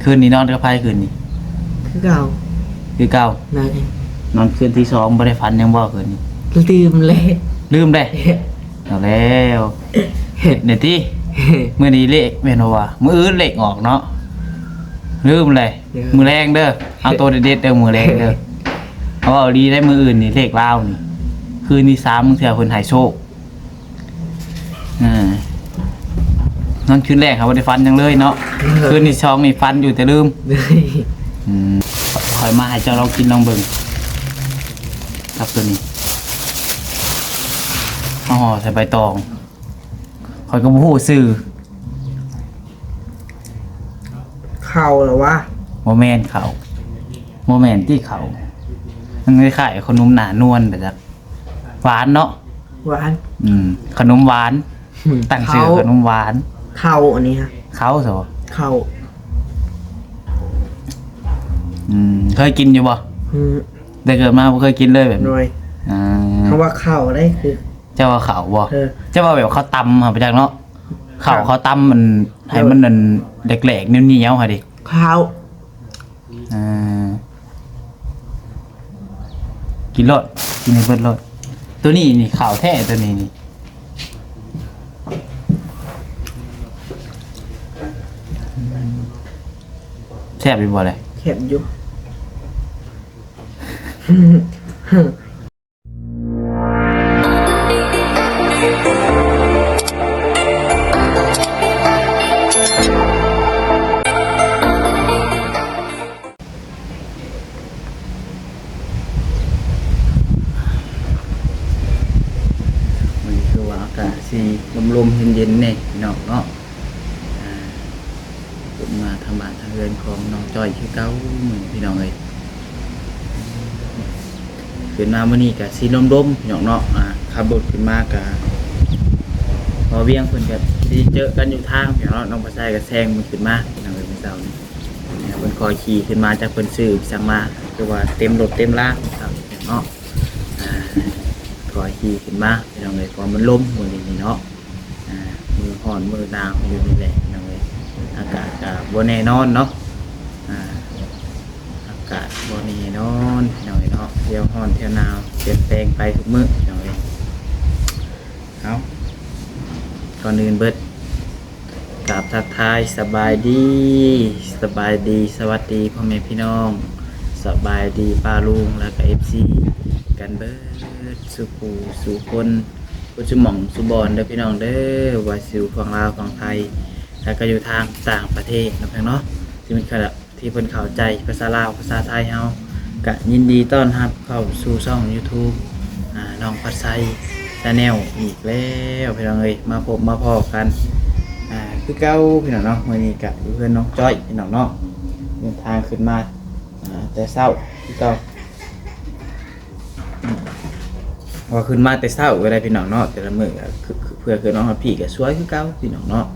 คืนนี้นอนกับไผคืนนี้คือเก่านั่นเองนอนคืนที่2บ่ได้ฝันยังบ่คืนนี้ลืมเลยเอาแล้วเฮ็ดได้ติมื้อนี้เลขแม่นบ่ว่ามื้ออื่นเลขออกเนาะลืมเลยมื้อแรงเด้อเอาตัวเด็ดๆเด้อมื้อแรงเด้อเอาเอาดีได้มื้ออื่นนี่เลขลาวนี่คืนที่3มึงเทื่อเพิ่นให้โชคนอนคืนแรกครับบ่ได้ฝันหยังเลยเนาะคืนที่2นี่ฝันอยู่แต่ลืมคอยมาให้เจ้าลองกินลองเบิ่งครับตัวนี้ห่อใส่ใบตองคอยก็บ่ฮู้ชื่อเข้าหรอวะโมเมนต์เขาโมเมนต์ที่เขามันคล้ายๆขนมหนานวลแบบนั้นหวานเนาะหวานขนมหวานตั้งชื่อขนมหวานเข้าอันนี้ฮะเขาเหรอเข้าเคยกินอยู่บ่ได้เกิดมาบ่เคยกินเลยแบบนี้คำว่าเข้าได้คือเจ้าว่าเขาบ่เจ้าว่าแบบเขาตำไปจากเนาะเขาตำมันให้มันนั่นแหลกๆเหนียวๆค่ะดิข้าวกินรสกินให้เบิดรสตัวนี้นี่ข่าวแท้ตัวนี้นี่แซ่บอยู่บ่เลยแซ่บอยู่ลมเย็นๆเนี่ยพี่น้องเนาะผมมาทำบ้านทางเรือนของน้องจ้อยชื่อเก้าเหมือนพี่น้องเลยขึ้นมาเมื่อนี้กับสีลมๆพี่น้องเนาะขับรถขึ้นมากับพอเวียงคนกับที่เจอกันอยู่ทางพี่น้องน้องภาษากับแซงมันขึ้นมาพี่น้องเลยเป็นเสาเนี่ยคนคอยขี่ขึ้นมาจากคนซื้อสั่งมาคือว่าเต็มรถเต็มล่างครับพี่น้องคอยขี่ขึ้นมาพี่น้องเลยพอมันล้มหมดนี่เนาะมือห่อนมือหนาวอยู่นี่แหละน้องเอ้ยอากาศก็บ่แน่นอนเนาะอากาศบ่แน่นอนน้องเอ้ยเนาะเที่ยวห่อนเที่ยวหนาวเปลี่ยนแปลงไปทุกมื้อน้องเอ้ยเอาก่อนอื่นเบิดกราบทักทายสบายดีสวัสดีพ่อแม่พี่น้องสบายดีป้าลุงแล้วก็ FC กันเบิดสู่คนก็จะหม่องสุบอนเด้อพี่น้องเด้อว่าสิวฝั่งลาวฝั่งไทยแล้วก็อยู่ทางต่างประเทศนะเพื่อนเนาะที่มันขณะที่เพิ่นเข้าใจภาษาลาวภาษาไทยเฮาก็ยินดีต้อนรับเข้าสู่ช่อง YouTube น้องพัดไซChannel อีกแล้วพี่น้องเอ้ยมาพบมาพอกันคือเก่าพี่น้องเนาะมื้อนี้ก็อยู่เพื่อนน้องจ้อยพี่น้องเนาะเดินทางขึ้นมาแต่เช้าคือเก่าพอขึ้นมาแต่เช้าก็ได้พี่น้องเนาะแต่ละมื้อคือเพื่อคือน้องฮอดพี่ก็สวยคือเก่าพี่น้องเนาะ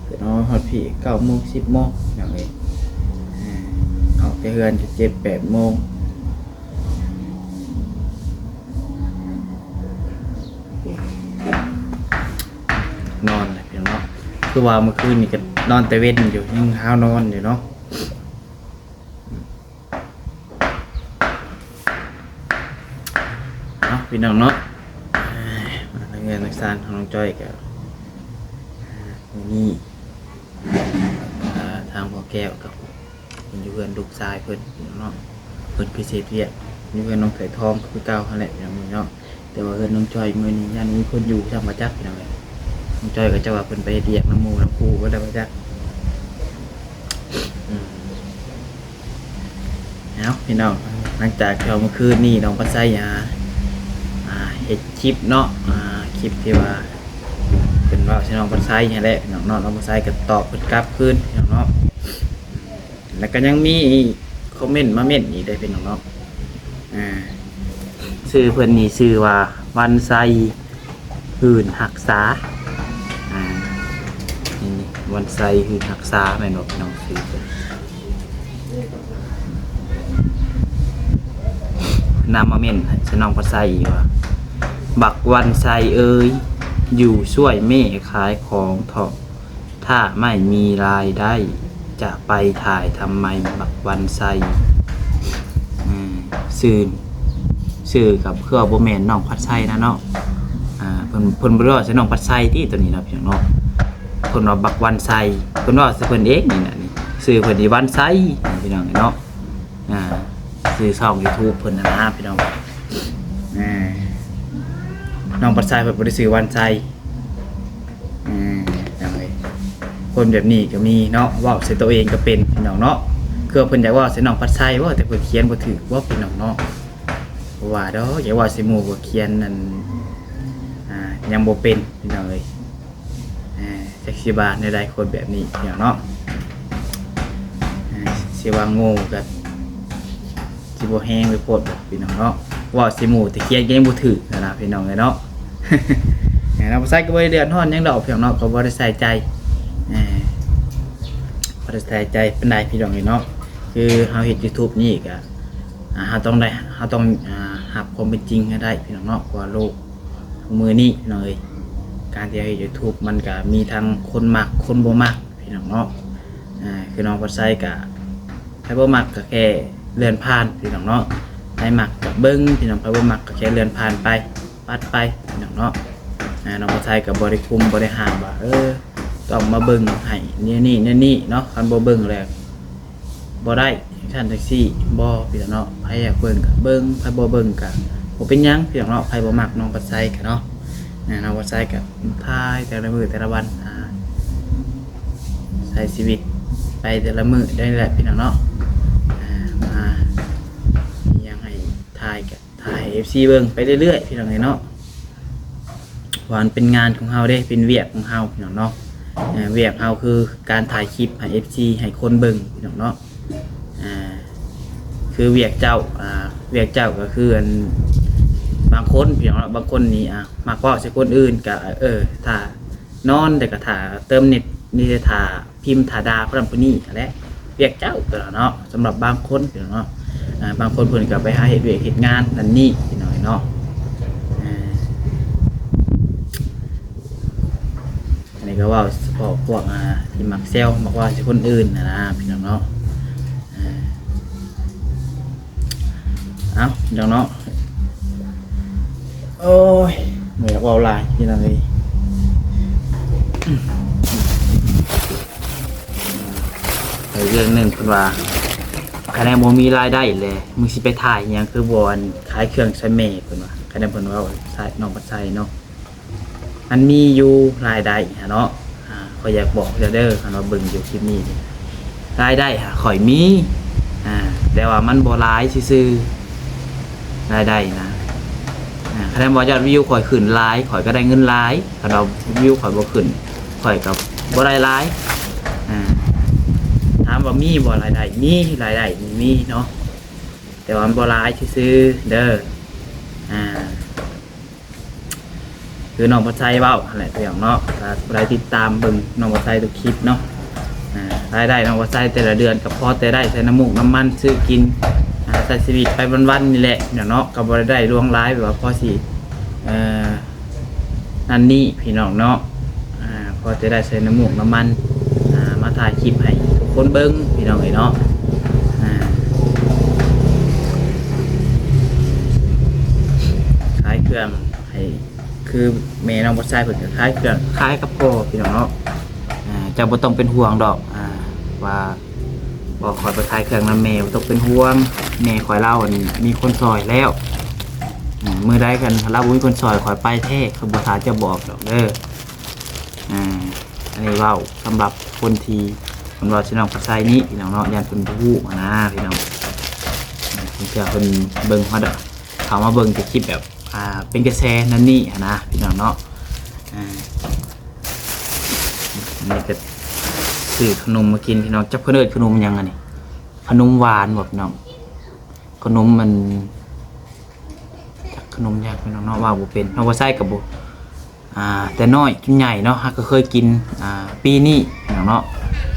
คือน้องฮอดพี่9 โมง 10 โมงอย่างนี้ออกแต่เฮือนจะ7 8 โมงนอนเลยพี่น้องเนาะคือว่าเมื่อคืนนี่ก็นอนแต่เว้นอยู่ยังหาวนอนอยู่เนาะพี่น้องเนาะมาเงินนักสารของน้องจ้อยกับนี่ทางพ่อแก้วกับเป็นอยู่เพื่อนลูกชายเพื่อนเนาะเพื่อนพิเศษเรียกนี่เพื่อนน้องไถ่ทองคือเก้าขนาดอย่างนี้เนาะแต่ว่าเพื่อนน้องจ้อยมือนี้ยันมีคนอยู่ทำมาจักพี่น้องเลยน้องจ้อยก็จะว่าเพื่อนไปเรียกน้ำมูน้ำคูก็ได้มาจักเอาพี่น้องหลังจากเราเมื่อคืนนี่น้องปัสไซเห็ดคลิปเนาะคลิปที่ว่าเป็นว่าช่น้องปัสไซนี่แหละน้องปัสไซก็ตอบเพิ่นกลับคืนน้องเนาะแล้วก็ยังมีคอมเมนต์มาเม้นอีกได้เป็นน้องชื่อเพิ่นนี่ชื่อว่าวันไซหื่นหักษานี่วันไซหื่นหักษาแม่นบ่น้องชื่อเพิ่นนำมาเม้นให้น้องปัสไซว่าบักวันไซเอ้ยอยู่ช่วยแม่ขายของเถาะถ้าไม่มีรายได้ จะไปถ่ายทำไมบักวันไซซื่อกับเครือบ่แม่นน้องพัดไซนะเนาะเพิ่นบ่รู้ว่าสิน้องพัดไซที่ตัวนี้เนาะพี่น้องเนาะเพิ่นว่าบักวันไซเพิ่นว่าสิเพิ่นเองนี่น่ะนี่ชื่อเพิ่นนี่วันไซพี่น้องเนาะชื่อช่อง YouTube เพิ่นนะพี่น้องน้องพัดไซเพิ่นบ่ได้ชื่อวันไซคนแบบนี้ก็มีเนาะเว้าใส่ตัวเองก็เป็นพี่น้องเนาะคือเพิ่นอยากว่าใส่น้องพัดไซว่าแต่เพิ่นเขียนบ่ถูกว่าพี่น้องเนาะว่าดอกอย่าว่าสิหมู่บ่เขียนนั่นยังบ่เป็นพี่น้องเอ้ยจักสิบาในใดคนแบบนี้พี่น้องเนาะสิว่าโง่ก็สิบ่แฮงไปโพดแบบพี่น้องเนาะว่าสิหมู่แต่เขียนยังบ่ถูกนะพี่น้องเอ้ยเนาะน้องพัดไซก็บ่ได้เดือดร้อนหยังดอกพี่น้องเนาะก็บ่ได้ใส่ใจบ่ได้ใส่ใจปานใดพี่น้องเอ้ยเนาะคือเฮาเฮ็ด YouTube นี่ก็เฮาต้องรับความเป็นจริงให้ได้พี่น้องเนาะว่าโลกมือนี้พี่น้องเอ้ยการที่เฮ็ด YouTube มันก็มีทั้งคนมักคนบ่มักพี่น้องเนาะคือน้องพัดไซก็ใครบ่มักก็แค่เลื่อนผ่านพี่น้องเนาะใครมักก็เบิ่งพี่น้องใครบ่มักก็แค่เลื่อนผ่านไปปัดไปพี่น้องเนาะน้องพัดไซก็บ่ได้คุมบ่ได้ห้ามว่าต้องมาเบิ่งให้นี่เนาะคันบ่เบิ่งแล้วบ่ได้ชั้นแท็กซี่บ่พี่น้องเนาะใครอยากเบิ่งก็เบิ่งใครบ่เบิ่งก็บ่เป็นหยังพี่น้องเนาะใครบ่มักน้องพัดไซก็เนาะน้องพัดไซก็ถ่ายแต่ละมื้อแต่ละวันใช้ชีวิตไปแต่ละมื้อได้แหละพี่น้องเนาะมามีหยังให้ถ่ายก็ถ่าย FC เบิ่งไปเรื่อยๆพี่น้องเนาะว่ามันเป็นงานของเฮาเด้เป็นเวียกของเฮาพี่น้องเนาะเวียกเฮาคือการถ่ายคลิปให้ FC ให้คนเบิ่งพี่น้องเนาะคือเวียกเจ้าก็คือบางคนพี่น้องบางคนนี่มักเว้าใส่คนอื่นก็ถ้านอนแต่ก็ถ้าเติมเน็ตนี่จะถ้าพิมพ์ถ้าด่าผู้นั้นผู้นี้แหละเวียกเจ้าตัวเนาะสำหรับบางคนพี่น้องเนาะบางคนเพิ่นก็ไปหาเฮ็ดเวียกเฮ็ดงานนั่นนี่พี่น้องเนาะอันนี้ก็เว้าเฉพาะพวกที่มักแซวมักว่าใส่คนอื่นนะพี่น้องเนาะเดี๋ยวเนาะโอ้ยเหนื่อยว่าลายที่นั่นเลยเรื่องหนึ่งคือว่าคะแนนโมมีรายได้เลยมึงสิไปถ่ายอย่างคือบอลขายเครื่องใช้เมย์คนว่าคะแนนเพิ่นว่าใช้น้องปัดใช้เนาะมันมีอยู่รายได้เนาะข่อยอยากบอกเด้อคันว่าเบิ่งอยู่คลิปนี้รายได้ข่อยมีแต่ว่ามันบ่หลายซื่อรายได้นะคะแนนบ่ยอดวิวข่อยขึ้นหลายข่อยก็ได้เงินหลายถ้าเราวิวข่อยบ่ขึ้นข่อยก็บ่ได้หลายถามว่ามีบ่รายได้มีรายได้มีเนาะแต่ว่ามันบ่หลายซื่อเด้อคือน้องปัดไซเว้าอะไรตัวอย่างเนาะถ้าใครติดตามเบิ่งน้องปัดไซทุกคลิปเนาะรายได้น้องปัดไซแต่ละเดือนก็พอแต่ได้ใช้น้ำมูกน้ำมันซื้อกินใช้ชีวิตไปวันๆนี่แหละเนาะก็บ่ได้ล่วงร้ายแบบว่าพอสินั่นนี่พี่น้องเนาะพอจะได้ใช้น้ำมูกน้ำมันมาถ่ายคลิปให้ทุกคนเบิ่งพี่น้องเนาะขายเครื่องให้คือแม่น้องปัดไซเพิ่นก็ขายเครื่องขายกับพ่อพี่น้องเนาะจะบ่ต้องเป็นห่วงดอกว่าบ่คอยไปขายเครื่องนำแม่บ่ต้องเป็นห่วงแม่คอยเล่ามีคนซอยแล้วมื้อใดกันเราบ่มีคนซอยคอยไปแท้คือบ่ทาจะบอกดอกเด้ออันนี้เว้าสำหรับคนที่เพิ่นว่าสิน้องปัดไซนี้พี่น้องเนาะย่านเพิ่นบ่ฮู้นะพี่น้องเพิ่นเพิ่นเบิ่งเฮาดอกเขามาเบิ่งแต่คลิปแบบเป็นกระแสนั่นนี่นะพี่น้องเนาะอันนี้ก็ซื้อขนมมากินพี่น้องจับเพิ่นเอิ้นขนมยังอันนี้ขนมหวานบ่พี่น้องขนมมันขนมยากพี่น้องเนาะว่าบ่เป็นเฮาบ่ใส่กับบ่แต่น้อยจนใหญ่เนาะก็เคยกินปีนี้พี่น้องเนาะ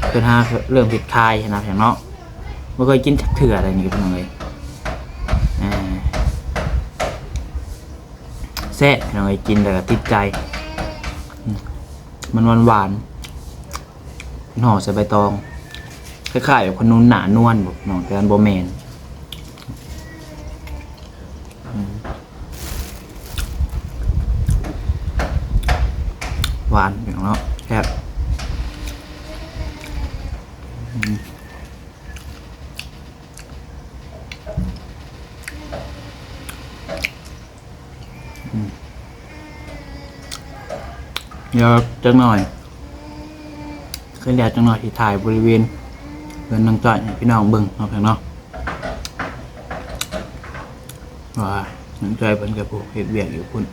เพิ่นหาเริ่มเฮ็ดขายนะพี่น้องเนาะบ่เคยกินจักเทื่ออะไรนี่พี่น้องเอ้ยแซ่บพี่น้องเอ้ยกินแล้วก็ติดใจมันหวานๆห่อใส่ใบตอง คล้ายๆกับขนุนหนานวลบอกน้องแต่อันโบแมนหวานอย่างเนาะแซ่บเดี๋ยวจังหน่อยเคยเรียกจังหน่อยที่ถ่ายบริเวณเพื่อนน้องจ้อยให้พี่น้องเบิ่งเนาะเพียงเนาะว่าน้องจ้อยเพิ่นกับผู้เฮ็ดเวียกอยู่พุ่น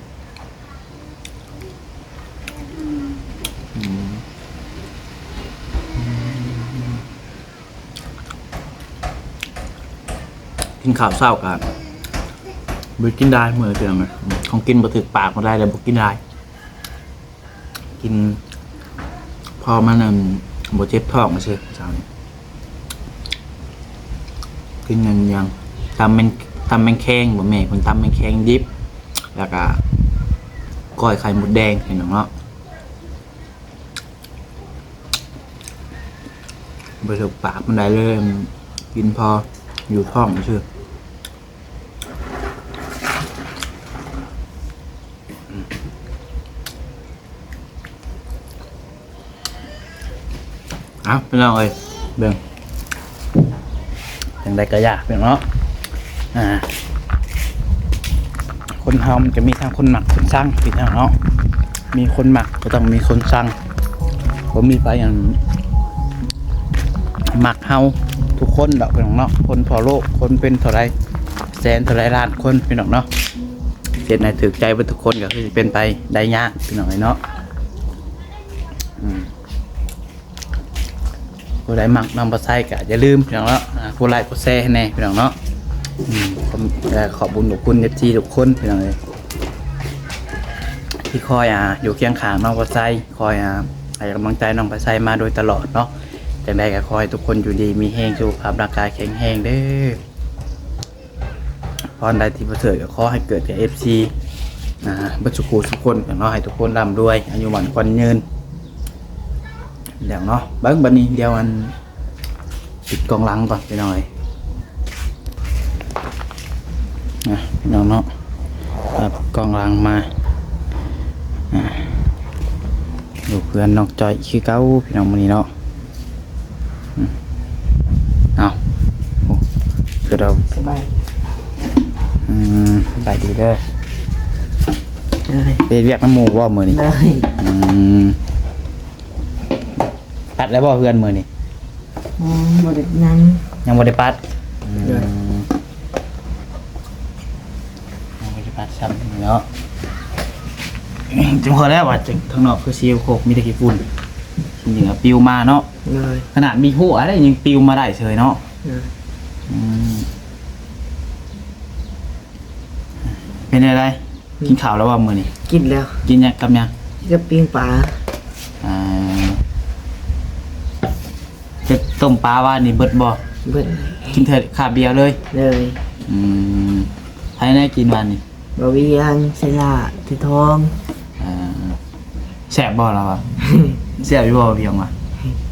กินข้าวเช้ากันบ่กินได้มื้อเดียวนะของกินบ่ถึกปากบ่ได้แล้วบ่กินได้กินพอมันบ่เจ็บท้องซื่อเช้านี้กินยังตำเป็นแข้งบ่แม่เพิ่นตำเป็นแข้งดิบแล้วก็ก้อยไข่มดแดงเห็นเนาะบ่ถึกปากมันได้เลยกินพออยู่ท้องซื่อพี่น้องเอ้ยเบิ่งอย่างใดก็ยากพี่น้องเนาะคนเฮามันจะมีทั้งคนหมักคนสร้างพี่น้องเนาะมีคนหมักก็ต้องมีคนสร้างผมมีไปอย่างหมักเฮาทุกคนดอกพี่น้องเนาะคนพอโลกคนเป็นเท่าไรแสนเท่าไรล้านคนพี่น้องเนาะเจ็ดในถือใจเป็นทุกคนก็คือเป็นไปได้ยากพี่น้องเนาะผู้ใดมักนำไปใส่ก็อย่าลืมพี่น้องเนาะผู้ไลค์ผู้แชร์ให้แน่พี่น้องเนาะขอบคุญขอบคุณเอฟซีทุกคนพี่น้องเลยที่คอยอยู่เคียงข้างน้องไปใส่คอยให้กำลังใจน้องไปใส่มาโดยตลอดเนาะจังใดก็คอยทุกคนอยู่ดีมีแห้งสุขภาพร่างกายแข็งแรงเด้อพรใดที่ประเสริฐก็ขอให้เกิดกับเอฟซีบัจจุกูทุกคนเนาะให้ทุกคนร่ำรวยอายุหมันควันยืนเดี๋ยวเนาะบัดนี้เดี๋ยวอันปิดกองหลังก่อนไปหน่อยพี่น้องเนาะครับกองหลังมาดูเพื่อนน้องจอยคือเก้าพี่น้องมื้อนี้เนาะเอาคือเราสบายสบายดีเด้อไปเรียกน้ำหมูว่ามื้อนี้ปัดแล้วบ่เพื่อนมื้อนี้บ่ได้ยังบ่ได้ปัดบ่ได้ปัดซ้ำเนาะจังพอแล้วว่าจังทางนอกคือซีลโคกมีแต่ขี้ฝุ่นจริงๆปิวมาเนาะขนาดมีหัวอะไรยังปิวมาได้เฉยเนาะเป็นอะไรกินข้าวแล้วว่ามื้อนี้กินแล้วกินยังกับยังจะปิ้งปลาจะต้มปลาว่านี่เบิดบ่เบิดกินเถิดขาเบียร์เลยใครได้กินวันนี่บะเวียงเสลาที่ทองแซ่บบ่เราอ่ะแซ่บอยู่บ่เพียงว่ะ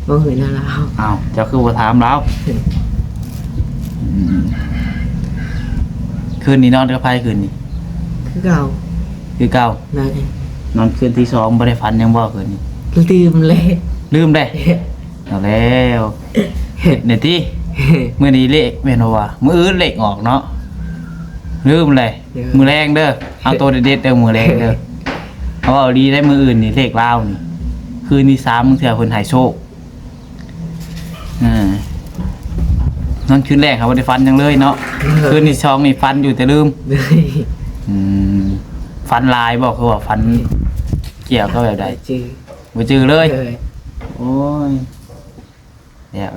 บ่เคยน่าแล้วอ้าวเจ้าคือบ่ถามแล้วคืนนี้นอนกับไผคืนนี้คือเก่านอนคืนที่2บ่ได้ฝันยังบ่คืนนี้ลืมได้เอาแล้วเนี่ยที่มื้อนี้เลขแม่นว่ามื้ออื่นเลขออกเนาะลืมเลยมื้อแรงเด้อเอาตัวเด็ดๆเด้อมื้อแรงเด้อเอาเอาดีได้มื้ออื่นนี่เลขลาวนี่คืนที่3มึงเทื่อเพิ่นให้โชคนอนคืนแรกครับบ่ได้ฝันหยังเลยเนาะคืนที่2นี่ฝันอยู่แต่ลืมฝันลายบ่คือว่าฝันเกี่ยวกับแบบใดบ่จื้อเลยโอ้ย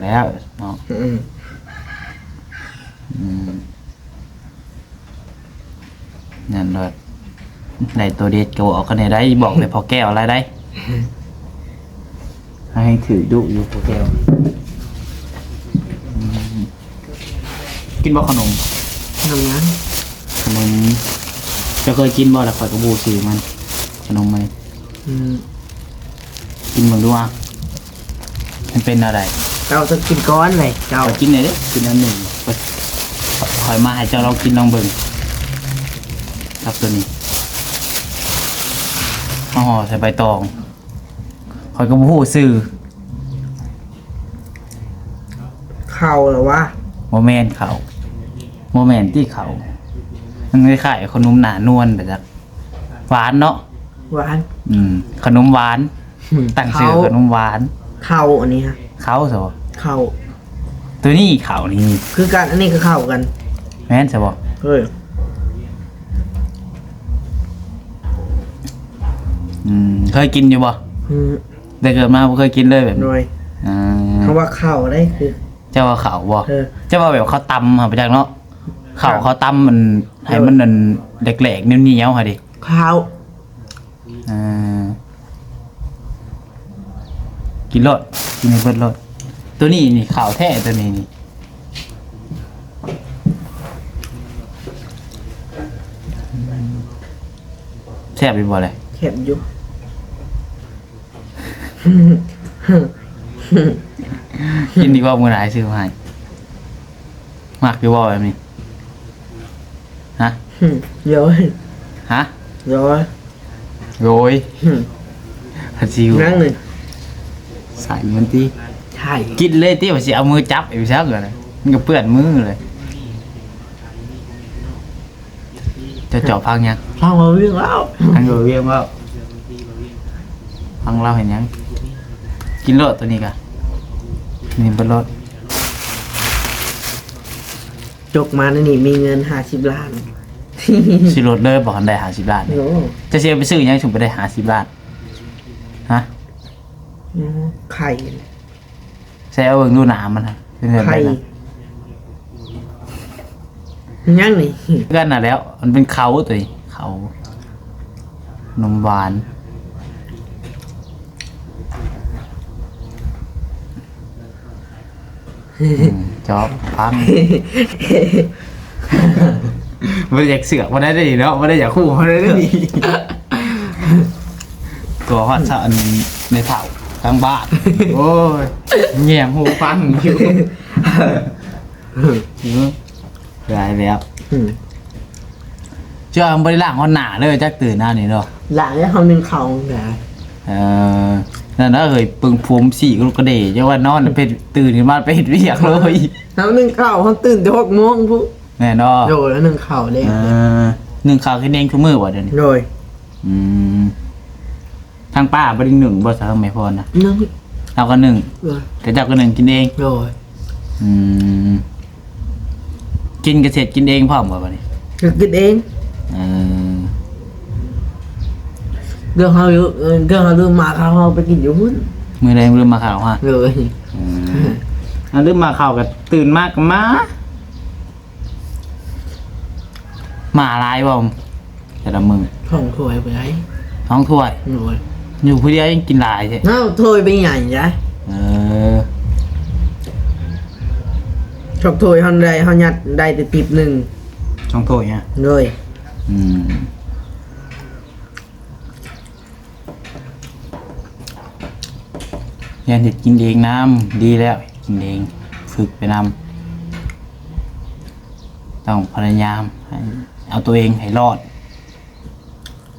แล้วเนาะนั่นเลยในตัวเด็ดก็ออกกันได้บอกเลยพอแก้วอะไรได้ให้ถือดุอยู่พอแก้วกินบ่ขนมนั้นขนมจะเคยกินบ่ล่ะข่อยก็บูซื้อมันขนมมันกินเหมือนด้วยมันเป็นอะไร เจ้าจะกินก้อนเลยเจ้า ขอกินหน่อยดิกินอันหนึ่งคอยมาให้เจ้าเรากินลองเบิ่งครับตัวนี้ห่อใส่ใบตองคอยก็บ่ฮู้ซื้อ เข่าเหรอวะ โมเมนเขาโมเมนที่เขามันคล้ายๆขนมหนานวลแบบหวานเนาะ หวาน ขนมหวานตั้งชื่อขนมหวาน เข่าอันนี้ฮะ เขาสบ เข่า ตัวนี้เขานี่ คือกันอันนี้คือเข่ากัน แม่นสบ เฮ้ย เคยกินอยู่บ่ อืม แต่เกิดมาบ่เคยกินเลยแบบ ห นี้ น่อย อ่า คำว่าเข่าได้คือ เจ้าว่าเขาบ่ เออ เจ้าว่าแบบเขาตำค่ะไปจากเนาะเขา ครับ เขาตำมันให้มันนั่นแหลกๆเหนียวๆค่ะดิ เข่า อ่ากินรสกินในเบิดรสตัวนี้นี่ข่าวแท้ตัวนี้นี่แซ่บไปบ่เลย เข็มอยู่ กินดีกว่ามื้อไหนซื้อมาให้มากอยู่บ่แบบนี้ฮะ เยอะ ฮะ เยอะ โรยฮัจิว นั่งหนึ่ง ใส่มันติ ใช่ กินเลยติว่าสิเอามือจับอีกซักเลยมันก็เปื้อนมือเลยจะเจาะพังยัง ฟังมาวิ่งแล้ว พังโดยเวียงว่าพังเราเห็นยังกินรสตัวนี้กะนี่เป็นรส จกมาในนี่มีเงิน50 ล้าน สิรสเลยบอกกันได้50 ล้าน โอ้ จะเสียไปซื้อยังถึงไปได้50 ล้านฮะ ไข่ ใส่เอาเบิ่งดูหนามันฮะเป็นแบบ ไข่ นั้น ยังนี่ กันน่ะแล้ว มันเป็นเขาตัวนี้เขานมหวานจอบพัง มันอยากเสือกมาได้ดีเนาะมาได้อยากคู่มาได้ดี ตัวฮอดสะอันในเถ่าทางบ้านโอ้ยแง่มหูฟังอยู่ได้แล้ว เชื่อมันบริล่างฮอนหนาเลยจักตื่นหน้านี่เนาะ หลังแล้วเขาหนึ่งเข่าแหละ นั่นนะเฮ้ยปึงผมสี่กระเดยจะว่านอนเป็นตื่นขึ้นมาไปเห็นเรียกเลย เขาหนึ่งเข่าเขาตื่นแต่6 โมงปุ๊บ แน่นอน โดยแล้วหนึ่งเข่าเลย หนึ่งข่าวขึ้นเองคือมือว่ะเดี๋ยวนี้ โดย ทางป้าบริหนึ่งบ่สาวไม่พอนะ นึ่ง เราก็หนึ่ง โดย แต่เจ้าก็หนึ่งกินเอง โดย กินเกษตรกินเองพร้อมบ่บัดนี้ คือกินเองเรื่องเขาอยู่เรื่องเขาลืมมาเขาไปกินอยู่หุ้น มือแรงลืมมาข่าวฮะ เลย ลืมมาข่าวกับตื่นมากกับมาลายบ่แต่ละมือ ของถวยไปไหน ท้องถ้วย โดย อยู่ผู้เดียวยังกินหลายใช่ เอ้าถวยไปใหญ่จ้ะ เออ ชอบถวยเขาได้เขายัดได้แต่ติบหนึ่ง ท้องถ้วยเนี่ย เลย ยันเห็ดกินเองน้ำดีแล้วกินเองฝึกไปนำต้องพยายามให้เอาตัวเองให้รอด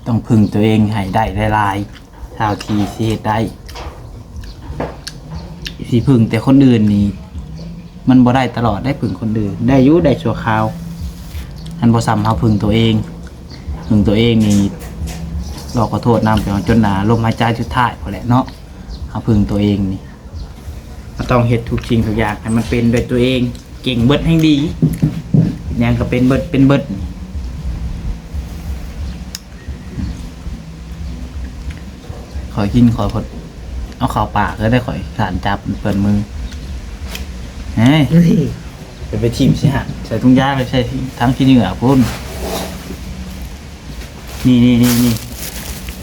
ต้องพึ่งตัวเองให้ได้หลายๆเท่าที่สิเฮ็ดได้สิพึ่งแต่คนอื่นนี่มันบ่ได้ตลอดได้พึ่งคนอื่นได้อยู่ได้ชั่วคราวอันบ่ซ้ำเฮาพึ่งตัวเองพึ่งตัวเองนี่เราขอโทษนำไปจนหนาลมหายใจสุดท้ายพอแหละเนาะเฮาพึ่งตัวเองนี่มันต้องเฮ็ดทุกสิ่งทุกอย่างให้มันเป็นด้วยตัวเองเก่งเบิดให้ดีหยังก็เป็นเบิดขอกินขอพดเอาเข้าปากก็ได้ขอยสารจับเปิดมือเฮ้ย นี่ ไปทีมสิฮะใส่ถุงยางเลยใส่ทั้งที่เหงื่อพุ่นนี่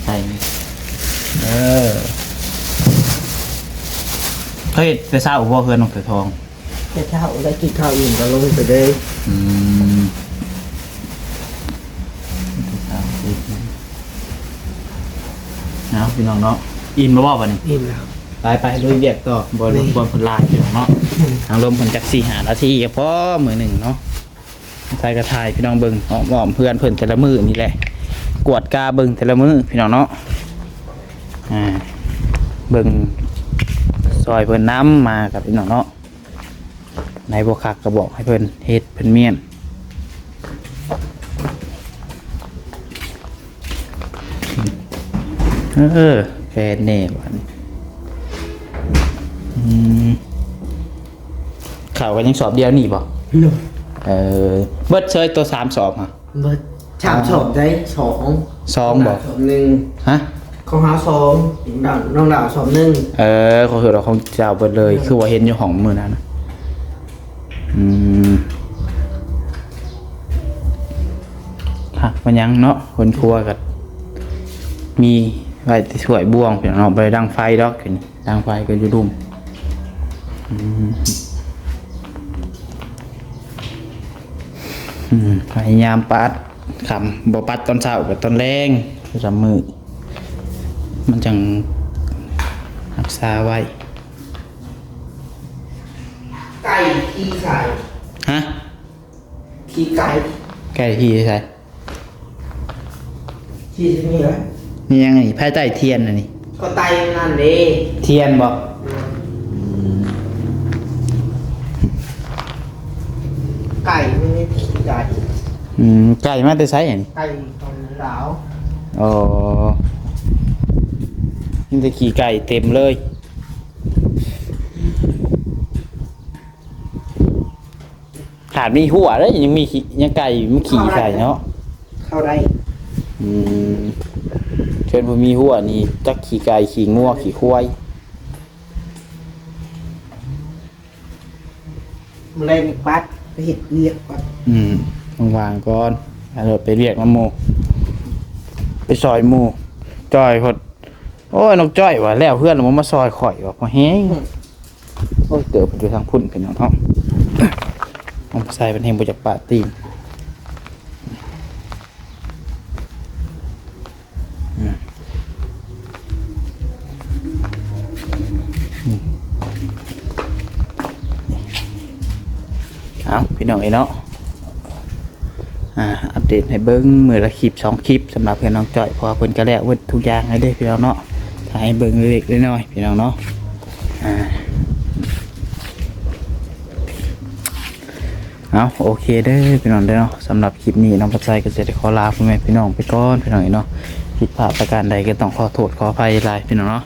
ใส่เฮ้ยไปเศร้าพ่อเพื่อนน้องเสือทอง แต่เช้าได้กินข้าวอิ่มก็ลงไปเลย นะพี่น้องเนาะอิ่มแล้วบ่วันนี้ อิ่มแล้ว ป ไปลุยเวียกต่อบอลบอลผลลายพี่น้องเนาะทางลมผลจาก4-5 นาทีก็พอมือหนึ่งเนาะใส่กระทายพี่น้องเบิ่งอ้อมเพื่อนเพิ่นแต่ละมือนี่แหละกวดกาเบิ่งแต่ละมือพี่น้องเนาะเบิ่งซอยเพิ่นน้ำมากับพี่น้องเนาะในบวคักก็บอกให้เพิ่นเฮ็ดเพิ่นเมียนแฟนเน่บ้านข่าวกันยังสอบเดียวนี่บ่เบิดเชยตัว3 สอบฮะ เบิดชามสอบได้2 2บ่ สอบ1ฮะของหา2น้องดาวสอบ1เขาคือเราของเจ้าเบิดเลยคือว่าเห็นอยู่ของมือนั้นค่ะมันยังเนาะคนครัวกับมีไว้สวยบ่วงเพียงเนาะไปดังไฟดอกเห็นดังไฟก็อยู่ดุมพยายามปัดขำบ่ปัดตอนเช้ากับตอนแรงสามมือมันจังรักษาไว้ไก่ขี้ไก่ฮะขี้ไก่ขี้ใช่ ขี้ที่นี่เหรอนี่ยังไงไพ่ใต้เทียนน่ะนี่ก็ไตนั่นเด้ เทียนบ่ไก่ไม่ได้ขี้ไก่ไก่มาแต่ไสอันนี้ไก่ของดาวอ๋อนี่จะขี่ไก่เต็มเลยขาดมีหัวแล้วยังมียังไก่มันขี่ไก่เนาะเข้าได้เชิญผมมีหัวนี่จักขี่ไก่ขี่งัวขี่ควายแมลงปัดไปเห็ดเรียกก่อนวางก่อนเราไปเรียกน้ำโมไปซอยหมูจ้อยพดโอ้ยนกจ้อยว่ะแล้วเพื่อนมันมาซอยข่อยว่ะพอแห้งโอ้ยเติบอยู่ทางพุ่นเป็นน้องผมใส่เป็นเฮงบจากปาตีนเอาพี่น้องไอ้เนาะอัปเดตให้เบิ้งมือละคลิป2 คลิปสำหรับเพื่อนน้องจ้อยพอเพิ่นก็แล้ววัดทุกอย่างให้ได้พี่น้องเนาะถ้าให้เบิ้งเล็กๆน้อยๆพี่น้องเนาะเอาโอเคเด้อพี่น้องเด้อเนาะสำหรับคลิปนี้น้องปัจจัยก็จะได้ขอลาพ่อแม่พี่น้องไปก่อนพี่น้องเนาะผิดพลาดประการใดก็ต้องขอโทษขออภัยหลายพี่น้องเนาะ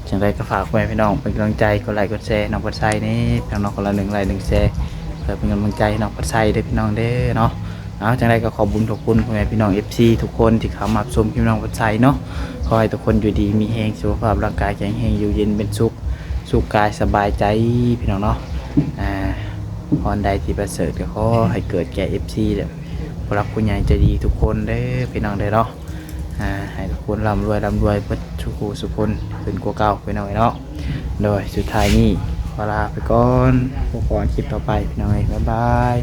จังไรก็ฝากพ่อแม่พี่น้องเป็นกำลังใจกดไลค์กดแชร์น้องปัจจัยนี่พี่น้องคนละ1 ไลค์ 1 แชร์เพื่อเป็นกำลังใจน้องปัจจัยเด้อพี่น้องเด้อเนาะจังไรก็ขอบุญขอบคุณพ่อแม่พี่น้อง FC ทุกคนที่เข้ามาชมพี่น้องปัจจัยเนาะขอให้ทุกคนอยู่ดีมีแรงสุขภาพร่างกายแข็งแรงอยู่เย็นเป็นสุขกายสบายใจพี่น้องเนาะพรใดที่ประเสริฐก็ขอให้เกิดแก่ FC เด้อผู้รักผู้ใหญ่ใจดีทุกคนเด้อพี่น้องเด้อเนาะให้ทุกคนร่ำรวยเปิดสุขคนขึ้นกว่าเก่าพี่น้องเนาะโดยสุดท้ายนี้เวลาไปก่อนพบกันคลิปต่อไปพี่น้องบ๊ายบาย